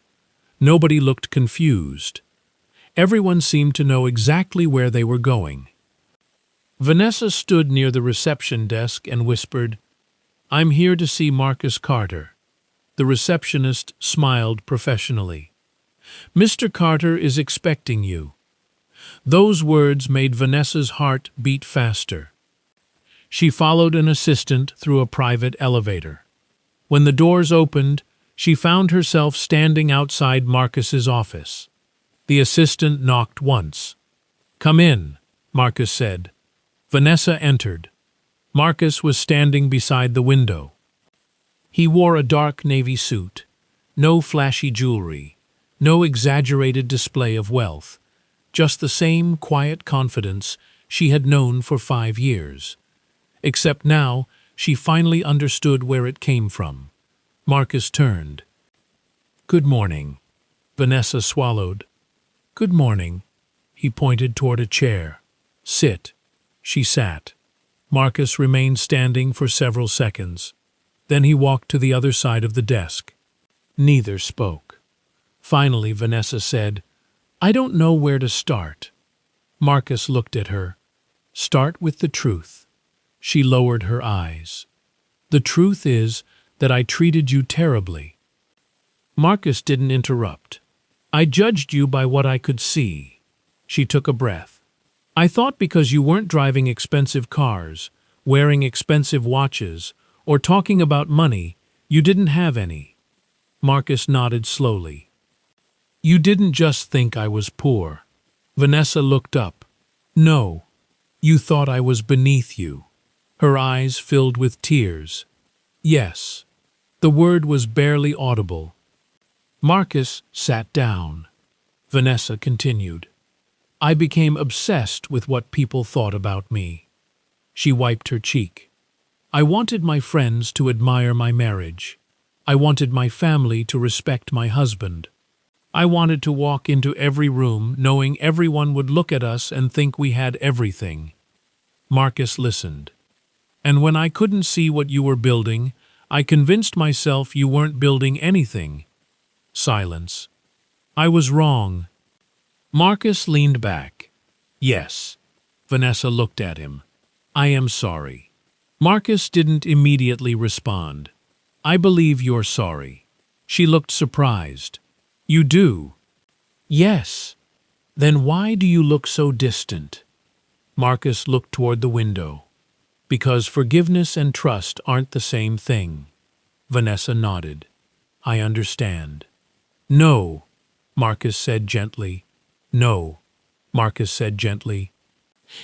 Nobody looked confused. Everyone seemed to know exactly where they were going. Vanessa stood near the reception desk and whispered, "I'm here to see Marcus Carter." The receptionist smiled professionally. "Mr. Carter is expecting you." Those words made Vanessa's heart beat faster. She followed an assistant through a private elevator. When the doors opened, she found herself standing outside Marcus's office. The assistant knocked once. "Come in," Marcus said. Vanessa entered. Marcus was standing beside the window. He wore a dark navy suit. No flashy jewelry. No exaggerated display of wealth. Just the same quiet confidence she had known for 5 years. Except now, she finally understood where it came from. Marcus turned. "Good morning." Vanessa swallowed. "Good morning." He pointed toward a chair. "Sit." She sat. Marcus remained standing for several seconds. Then he walked to the other side of the desk. Neither spoke. Finally, Vanessa said, "I don't know where to start." Marcus looked at her. "Start with the truth." She lowered her eyes. "The truth is that I treated you terribly." Marcus didn't interrupt. "I judged you by what I could see." She took a breath. "I thought because you weren't driving expensive cars, wearing expensive watches, or talking about money, you didn't have any." Marcus nodded slowly. "You didn't just think I was poor." Vanessa looked up. "No, you thought I was beneath you." Her eyes filled with tears. "Yes." The word was barely audible. Marcus sat down. Vanessa continued. "I became obsessed with what people thought about me." She wiped her cheek. "I wanted my friends to admire my marriage. I wanted my family to respect my husband. I wanted to walk into every room knowing everyone would look at us and think we had everything." Marcus listened. "And when I couldn't see what you were building, I convinced myself you weren't building anything." Silence. "I was wrong." Marcus leaned back. "Yes." Vanessa looked at him. "I am sorry." Marcus didn't immediately respond. "I believe you're sorry." She looked surprised. "You do?" "Yes." "Then why do you look so distant?" Marcus looked toward the window. "Because forgiveness and trust aren't the same thing." Vanessa nodded. "I understand." "No," Marcus said gently. "No," Marcus said gently.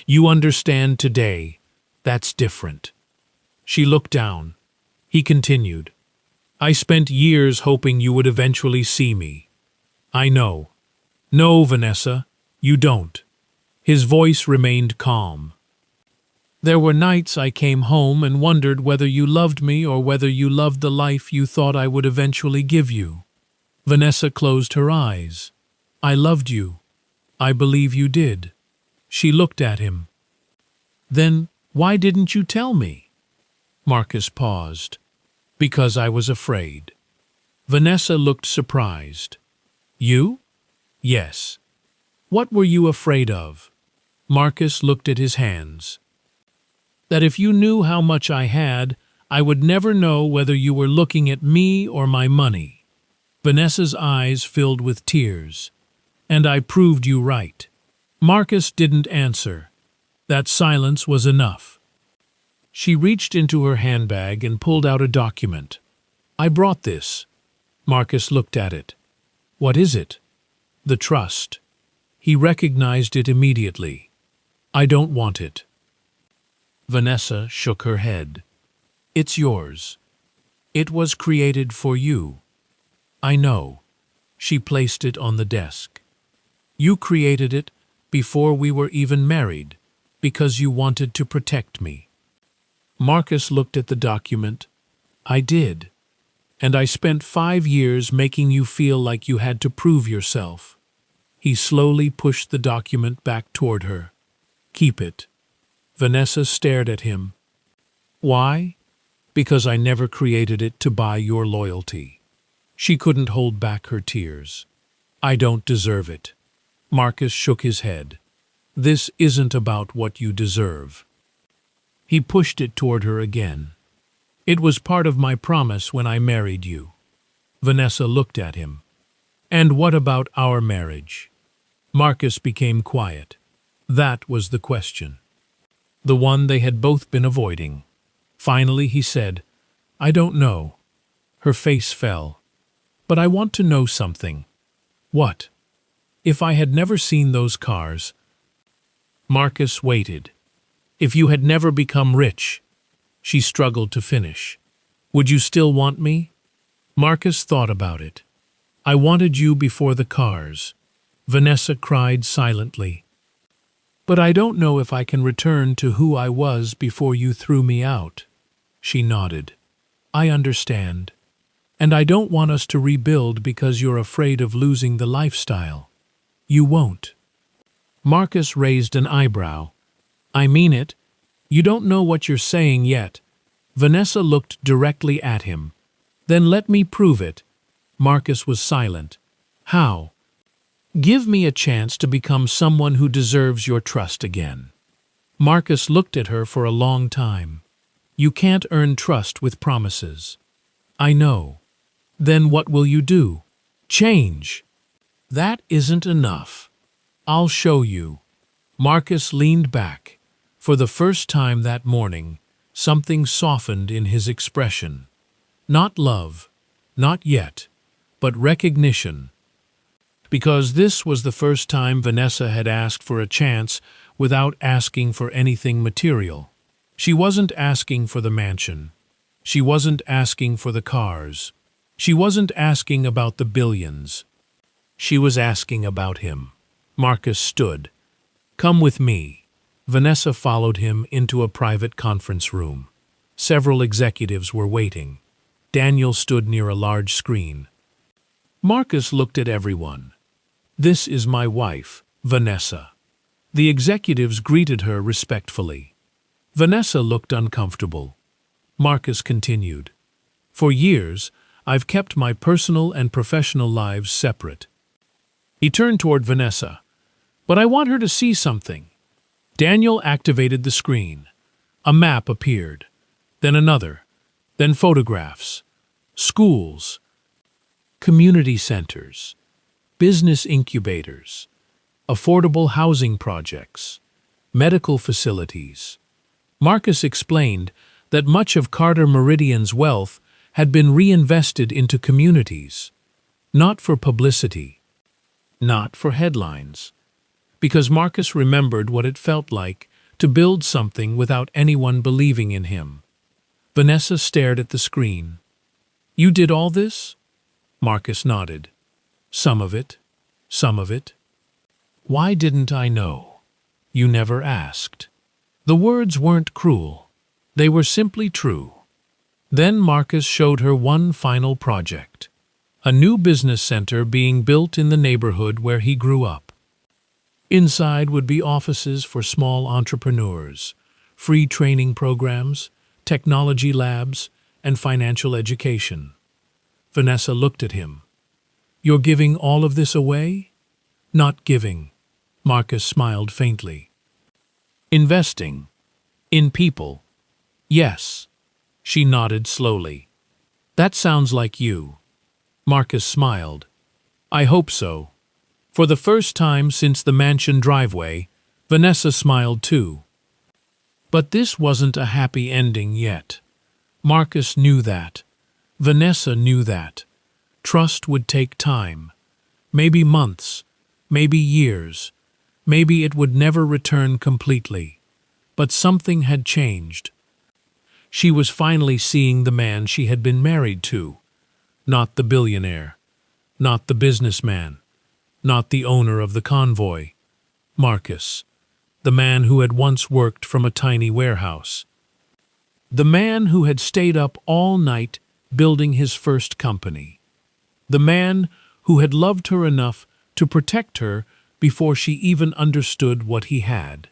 "You understand today. That's different." She looked down. He continued. "I spent years hoping you would eventually see me." "I know." "No, Vanessa, you don't." His voice remained calm. "There were nights I came home and wondered whether you loved me or whether you loved the life you thought I would eventually give you." Vanessa closed her eyes. "I loved you. I believe you did." She looked at him. "Then why didn't you tell me?" Marcus paused. "Because I was afraid." Vanessa looked surprised. "You?" "Yes." What were you afraid of? Marcus looked at his hands. That if you knew how much I had, I would never know whether you were looking at me or my money. Vanessa's eyes filled with tears. And I proved you right. Marcus didn't answer. That silence was enough. She reached into her handbag and pulled out a document. I brought this. Marcus looked at it. What is it? The trust. He recognized it immediately. I don't want it. Vanessa shook her head. It's yours. It was created for you. I know. She placed it on the desk. You created it before we were even married, because you wanted to protect me. Marcus looked at the document. I did. And I spent 5 years making you feel like you had to prove yourself. He slowly pushed the document back toward her. Keep it. Vanessa stared at him. Why? Because I never created it to buy your loyalty. She couldn't hold back her tears. I don't deserve it. Marcus shook his head. This isn't about what you deserve. He pushed it toward her again. It was part of my promise when I married you. Vanessa looked at him. And what about our marriage? Marcus became quiet. That was the question. The one they had both been avoiding. Finally he said, I don't know. Her face fell. But I want to know something. What? If I had never seen those cars. Marcus waited. If you had never become rich. She struggled to finish. Would you still want me? Marcus thought about it. I wanted you before the cars. Vanessa cried silently. But I don't know if I can return to who I was before you threw me out. She nodded. I understand. And I don't want us to rebuild because you're afraid of losing the lifestyle. You won't. Marcus raised an eyebrow. I mean it. You don't know what you're saying yet. Vanessa looked directly at him. Then let me prove it. Marcus was silent. How? Give me a chance to become someone who deserves your trust again. Marcus looked at her for a long time. You can't earn trust with promises. I know. Then what will you do? Change. That isn't enough. I'll show you. Marcus leaned back. For the first time that morning, something softened in his expression. Not love, not yet, but recognition. Because this was the first time Vanessa had asked for a chance without asking for anything material. She wasn't asking for the mansion. She wasn't asking for the cars. She wasn't asking about the billions. She was asking about him. Marcus stood. Come with me. Vanessa followed him into a private conference room. Several executives were waiting. Daniel stood near a large screen. Marcus looked at everyone. This is my wife, Vanessa. The executives greeted her respectfully. Vanessa looked uncomfortable. Marcus continued. For years, I've kept my personal and professional lives separate. He turned toward Vanessa. But I want her to see something. Daniel activated the screen. A map appeared. Then another. Then photographs. Schools. Community centers. Business incubators. Affordable housing projects. Medical facilities. Marcus explained that much of Carter Meridian's wealth had been reinvested into communities. Not for publicity. Not for headlines. Because Marcus remembered what it felt like to build something without anyone believing in him. Vanessa stared at the screen. You did all this? Marcus nodded. Some of it. Some of it. Why didn't I know? You never asked. The words weren't cruel. They were simply true. Then Marcus showed her one final project. A new business center being built in the neighborhood where he grew up. Inside would be offices for small entrepreneurs, free training programs, technology labs, and financial education. Vanessa looked at him. You're giving all of this away? Not giving. Marcus smiled faintly. Investing. In people. Yes. She nodded slowly. That sounds like you. Marcus smiled. I hope so. For the first time since the mansion driveway, Vanessa smiled too. But this wasn't a happy ending yet. Marcus knew that. Vanessa knew that. Trust would take time. Maybe months, maybe years. Maybe it would never return completely. But something had changed. She was finally seeing the man she had been married to. Not the billionaire. Not the businessman. Not the owner of the Convoy. Marcus. The man who had once worked from a tiny warehouse. The man who had stayed up all night building his first company. The man who had loved her enough to protect her before she even understood what he had.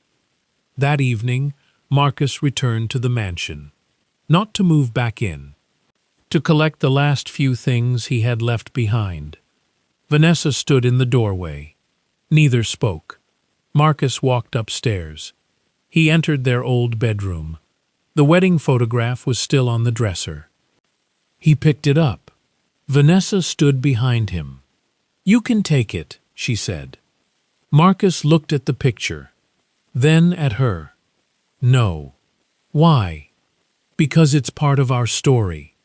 That evening, Marcus returned to the mansion. Not to move back in. To collect the last few things he had left behind. Vanessa stood in the doorway. Neither spoke. Marcus walked upstairs. He entered their old bedroom. The wedding photograph was still on the dresser. He picked it up. Vanessa stood behind him. You can take it, she said. Marcus looked at the picture, then at her. No. Why? Because it's part of our story.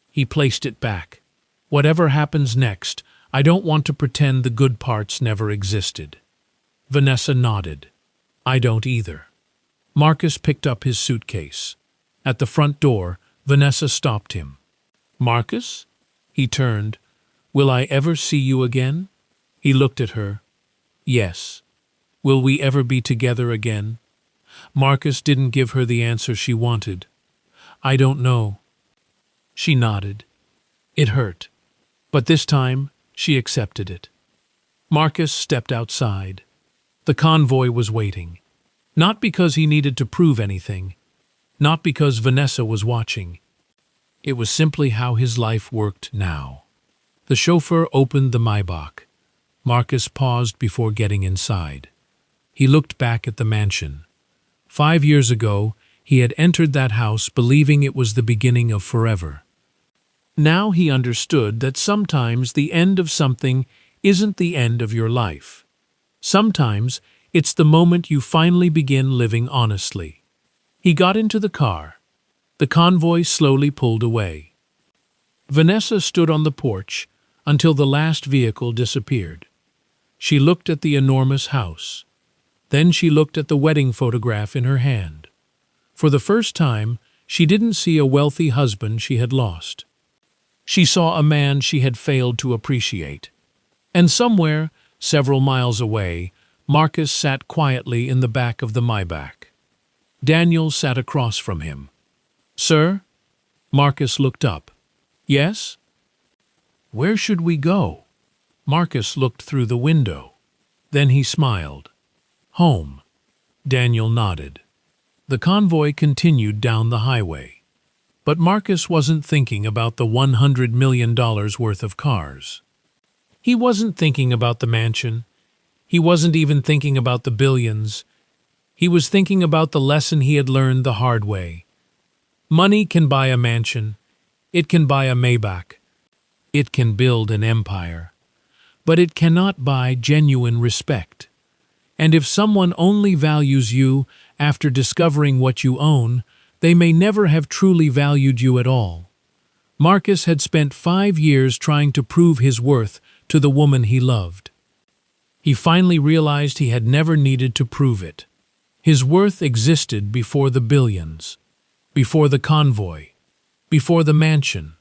He placed it back. Whatever happens next, I don't want to pretend the good parts never existed. Vanessa nodded. I don't either. Marcus picked up his suitcase. At the front door, Vanessa stopped him. Marcus? He turned. Will I ever see you again? He looked at her. Yes. Will we ever be together again? Marcus didn't give her the answer she wanted. I don't know. She nodded. It hurt. But this time, she accepted it. Marcus stepped outside. The convoy was waiting. Not because he needed to prove anything. Not because Vanessa was watching. It was simply how his life worked now. The chauffeur opened the Maybach. Marcus paused before getting inside. He looked back at the mansion. 5 years ago, he had entered that house believing it was the beginning of forever. Now he understood that sometimes the end of something isn't the end of your life. Sometimes it's the moment you finally begin living honestly. He got into the car. The convoy slowly pulled away. Vanessa stood on the porch until the last vehicle disappeared. She looked at the enormous house. Then she looked at the wedding photograph in her hand. For the first time, she didn't see a wealthy husband she had lost. She saw a man she had failed to appreciate. And somewhere, several miles away, Marcus sat quietly in the back of the Maybach. Daniel sat across from him. Sir? Marcus looked up. Yes? Where should we go? Marcus looked through the window. Then he smiled. Home. Daniel nodded. The convoy continued down the highway. But Marcus wasn't thinking about the $100 million worth of cars. He wasn't thinking about the mansion. He wasn't even thinking about the billions. He was thinking about the lesson he had learned the hard way. Money can buy a mansion. It can buy a Maybach. It can build an empire. But it cannot buy genuine respect. And if someone only values you after discovering what you own, they may never have truly valued you at all. Marcus had spent 5 years trying to prove his worth to the woman he loved. He finally realized he had never needed to prove it. His worth existed before the billions, before the convoy, before the mansion,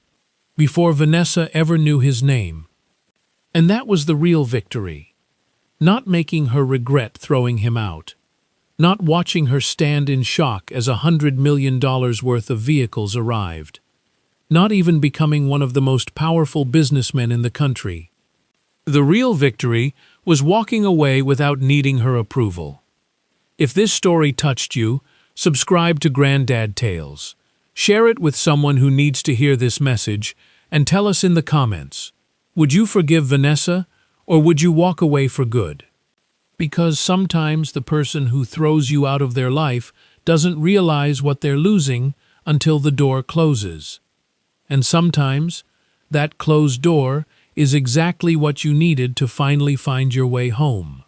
before Vanessa ever knew his name. And that was the real victory. Not making her regret throwing him out. Not watching her stand in shock as $100 million worth of vehicles arrived. Not even becoming one of the most powerful businessmen in the country. The real victory was walking away without needing her approval. If this story touched you, subscribe to Granddad Tales. Share it with someone who needs to hear this message, and tell us in the comments. Would you forgive Vanessa, or would you walk away for good? Because sometimes the person who throws you out of their life doesn't realize what they're losing until the door closes. And sometimes that closed door is exactly what you needed to finally find your way home.